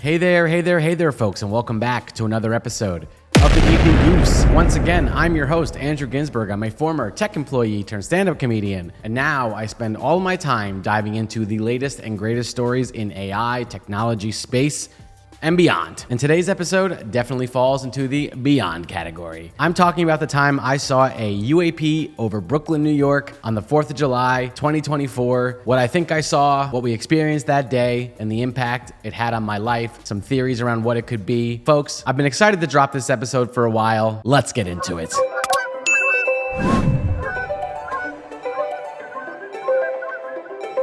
Hey there, folks, and welcome back to another episode of the Evening Goose. Once again, I'm your host, Andrew Ginsberg. I'm a former tech employee turned stand-up comedian, and now I spend all my time diving into the latest and greatest stories in AI, technology, space, and beyond. And today's episode definitely falls into the beyond category. I'm talking about the time I saw a UAP over Brooklyn, New York on the 4th of July, 2024, what I think I saw, what we experienced that day, and the impact it had on my life, some theories around what it could be. Folks, I've been excited to drop this episode for a while. Let's get into it.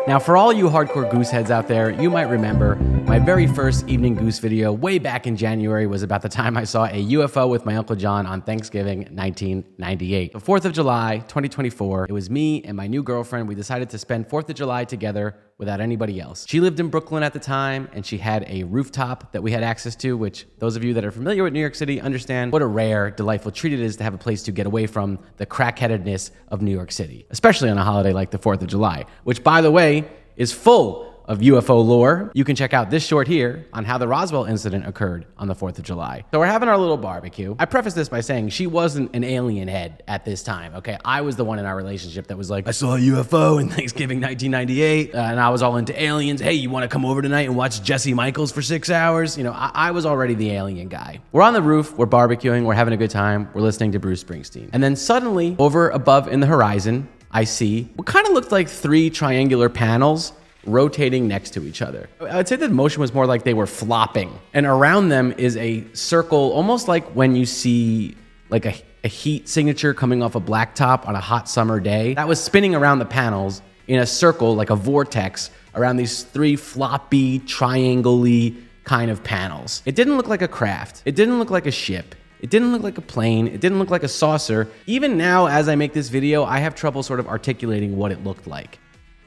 Now, for all you hardcore goose heads out there, you might remember my very first Evening Goose video way back in January was about the time I saw a UFO with my Uncle John on Thanksgiving 1998. The 4th of July, 2024, it was me and my new girlfriend. We decided to spend 4th of July together without anybody else. She lived in Brooklyn at the time, and she had a rooftop that we had access to, which those of you that are familiar with New York City understand what a rare, delightful treat it is to have a place to get away from the crackheadedness of New York City, especially on a holiday like the 4th of July, which, by the way, is full of UFO lore. You can check out this short here on how the Roswell incident occurred on the 4th of July. So we're having our little barbecue. I preface this by saying she wasn't an alien head at this time, okay? I was the one in our relationship that was like, I saw a UFO in Thanksgiving 1998, and I was all into aliens. Hey, you want to come over tonight and watch Jesse Michaels for 6 hours? You know, I was already the alien guy. We're on the roof, we're barbecuing, we're having a good time, we're listening to Bruce Springsteen. And then suddenly, over above in the horizon, I see what kind of looked like 3 triangular panels rotating next to each other. I'd say the motion was more like they were flopping. And around them is a circle, almost like when you see like a heat signature coming off a blacktop on a hot summer day. That was spinning around the panels in a circle, like a vortex, around these 3 floppy, triangle-y kind of panels. It didn't look like a craft. It didn't look like a ship. It didn't look like a plane. It didn't look like a saucer. Even now, as I make this video, I have trouble sort of articulating what it looked like.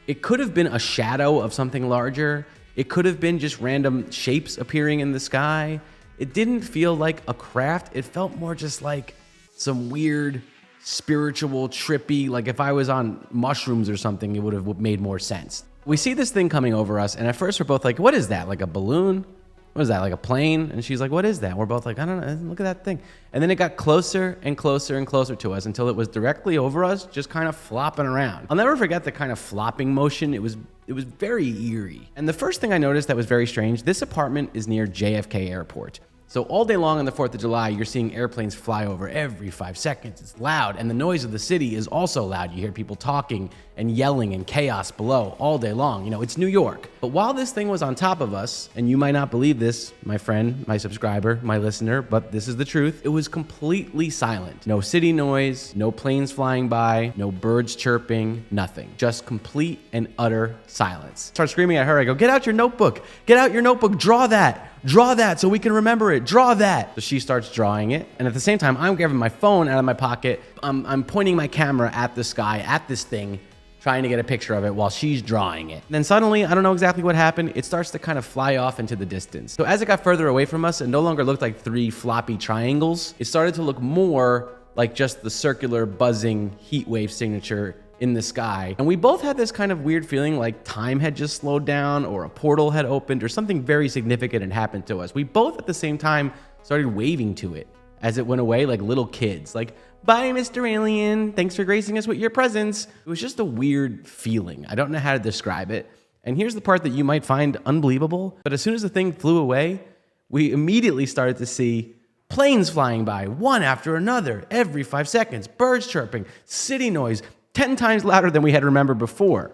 It could have been a shadow of something larger. It could have been just random shapes appearing in the sky. It didn't feel like a craft. It felt more just like some weird, spiritual, trippy, like if I was on mushrooms or something, it would have made more sense. We see this thing coming over us, and at first we're both like, what is that? Like a balloon? What is that, like a plane? And she's like, what is that? We're both like, I don't know, look at that thing. And then it got closer and closer and closer to us until it was directly over us, just kind of flopping around. I'll never forget the kind of flopping motion. It was very eerie. And the first thing I noticed that was very strange, this apartment is near JFK Airport. So all day long on the 4th of July, you're seeing airplanes fly over every 5 seconds. It's loud, and the noise of the city is also loud. You hear people talking and yelling and chaos below all day long. You know, it's New York. But while this thing was on top of us, and you might not believe this, my friend, my subscriber, my listener, but this is the truth, it was completely silent. No city noise, no planes flying by, no birds chirping, nothing. Just complete and utter silence. Start screaming at her. I go, get out your notebook. Get out your notebook. Draw that. Draw that so we can remember it. Draw that. So she starts drawing it. And at the same time, I'm grabbing my phone out of my pocket. I'm pointing my camera at the sky, at this thing, trying to get a picture of it while she's drawing it. And then suddenly, I don't know exactly what happened, it starts to kind of fly off into the distance. So as it got further away from us, it no longer looked like 3 floppy triangles. It started to look more like just the circular buzzing heat wave signature in the sky. And we both had this kind of weird feeling like time had just slowed down or a portal had opened or something very significant had happened to us. We both at the same time started waving to it as it went away like little kids, like, bye, Mr. Alien. Thanks for gracing us with your presence. It was just a weird feeling. I don't know how to describe it. And here's the part that you might find unbelievable. But as soon as the thing flew away, we immediately started to see planes flying by, one after another, every 5 seconds, birds chirping, city noise, 10 times louder than we had remembered before.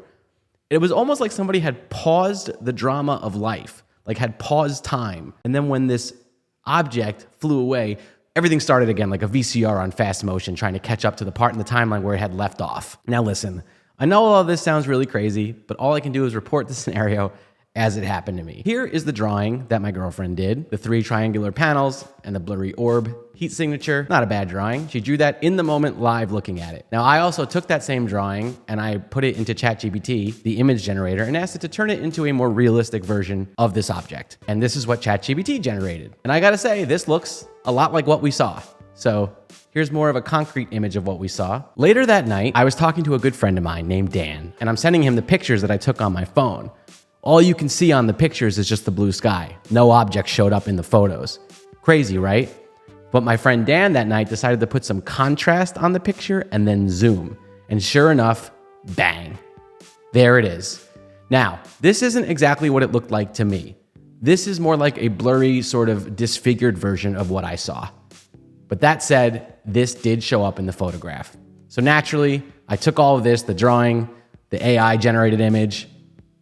It was almost like somebody had paused the drama of life, like had paused time. And then when this object flew away, everything started again like a VCR on fast motion, trying to catch up to the part in the timeline where it had left off. Now listen, I know all of this sounds really crazy, but all I can do is report the scenario as it happened to me. Here is the drawing that my girlfriend did. The 3 triangular panels and the blurry orb heat signature. Not a bad drawing. She drew that in the moment live looking at it. Now I also took that same drawing and I put it into ChatGPT, the image generator, and asked it to turn it into a more realistic version of this object. And this is what ChatGPT generated. And I gotta say, this looks a lot like what we saw. So here's more of a concrete image of what we saw. Later that night, I was talking to a good friend of mine named Dan, and I'm sending him the pictures that I took on my phone. All you can see on the pictures is just the blue sky. No object showed up in the photos. Crazy, right? But my friend Dan that night decided to put some contrast on the picture and then zoom. And sure enough, bang. There it is. Now, this isn't exactly what it looked like to me. This is more like a blurry, sort of disfigured version of what I saw. But that said, this did show up in the photograph. So naturally, I took all of this, the drawing, the AI generated image,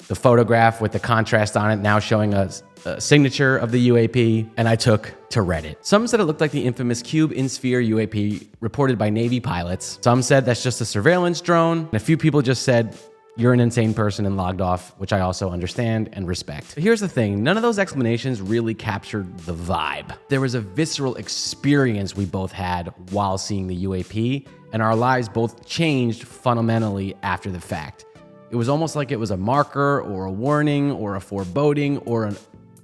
the photograph with the contrast on it now showing a signature of the UAP, and I took to Reddit. Some said it looked like the infamous cube in sphere UAP reported by Navy pilots. Some said that's just a surveillance drone. And a few people just said, you're an insane person, and logged off, which I also understand and respect. But here's the thing, none of those explanations really captured the vibe. There was a visceral experience we both had while seeing the UAP, and our lives both changed fundamentally after the fact. It was almost like it was a marker or a warning or a foreboding or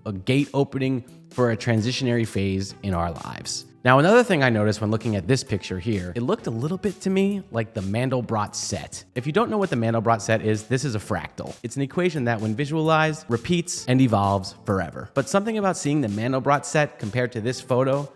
a gate opening for a transitionary phase in our lives. Now, another thing I noticed when looking at this picture here, it looked a little bit to me like the Mandelbrot Set. If you don't know what the Mandelbrot Set is, this is a fractal. It's an equation that when visualized, repeats and evolves forever. But something about seeing the Mandelbrot Set compared to this photo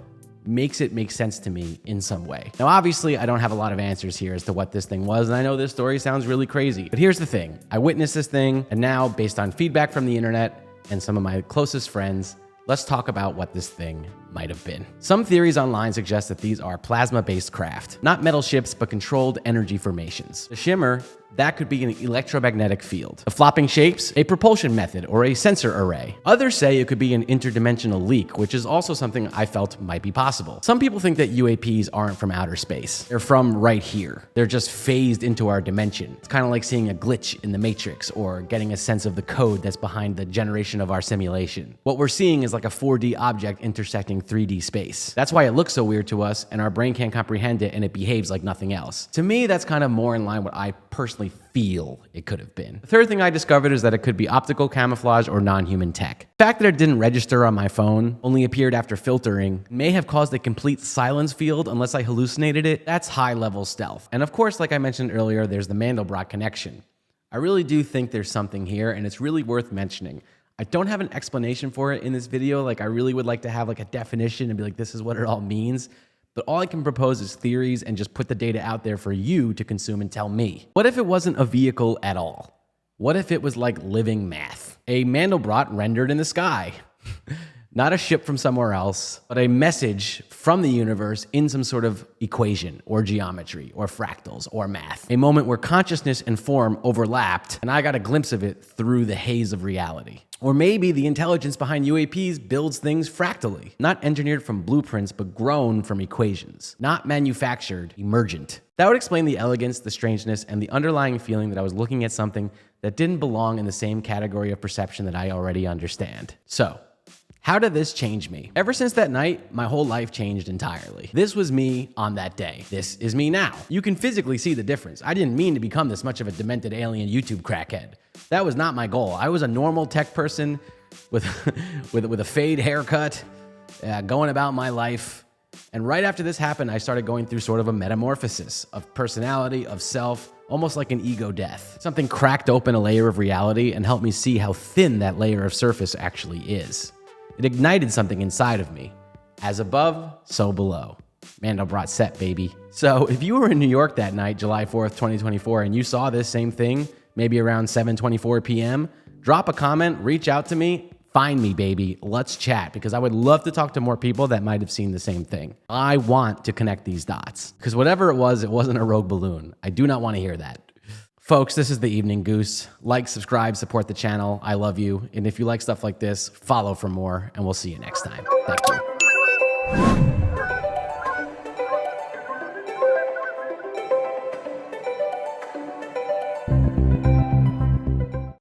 makes it make sense to me in some way. Now, obviously, I don't have a lot of answers here as to what this thing was, and I know this story sounds really crazy. But here's the thing. I witnessed this thing, and now, based on feedback from the internet and some of my closest friends, let's talk about what this thing might have been. Some theories online suggest that these are plasma-based craft, not metal ships, but controlled energy formations. The shimmer, that could be an electromagnetic field. The flopping shapes, a propulsion method or a sensor array. Others say it could be an interdimensional leak, which is also something I felt might be possible. Some people think that UAPs aren't from outer space. They're from right here. They're just phased into our dimension. It's kind of like seeing a glitch in the Matrix or getting a sense of the code that's behind the generation of our simulation. What we're seeing is like a 4D object intersecting 3D space. That's why it looks so weird to us and our brain can't comprehend it and it behaves like nothing else. To me, that's kind of more in line with what I personally feel it could have been. The third thing I discovered is that it could be optical camouflage or non-human tech. The fact that it didn't register on my phone, only appeared after filtering, may have caused a complete silence field unless I hallucinated it. That's high-level stealth. And of course, like I mentioned earlier, there's the Mandlerought Connection. I really do think there's something here, and it's really worth mentioning. I don't have an explanation for it in this video. Like, I really would like to have like a definition and be like, this is what it all means. But all I can propose is theories and just put the data out there for you to consume and tell me. What if it wasn't a vehicle at all? What if it was like living math? A Mandelbrot rendered in the sky. Not a ship from somewhere else, but a message from the universe in some sort of equation or geometry or fractals or math. A moment where consciousness and form overlapped and I got a glimpse of it through the haze of reality. Or maybe the intelligence behind UAPs builds things fractally, not engineered from blueprints, but grown from equations, not manufactured, emergent. That would explain the elegance, the strangeness, and the underlying feeling that I was looking at something that didn't belong in the same category of perception that I already understand. So, how did this change me? Ever since that night, my whole life changed entirely. This was me on that day. This is me now. You can physically see the difference. I didn't mean to become this much of a demented alien YouTube crackhead. That was not my goal. I was a normal tech person with a fade haircut, going about my life. And right after this happened, I started going through sort of a metamorphosis of personality, of self, almost like an ego death. Something cracked open a layer of reality and helped me see how thin that layer of surface actually is. It ignited something inside of me. As above, so below. Mandelbrot Set, baby. So if you were in New York that night, July 4th, 2024, and you saw this same thing, maybe around 7:24 p.m., drop a comment, reach out to me, find me, baby. Let's chat, because I would love to talk to more people that might have seen the same thing. I want to connect these dots, because whatever it wasn't a rogue balloon. I do not want to hear that. Folks, this is the Evening Goose. Like, subscribe, support the channel. I love you. And if you like stuff like this, follow for more, and we'll see you next time. Thank you.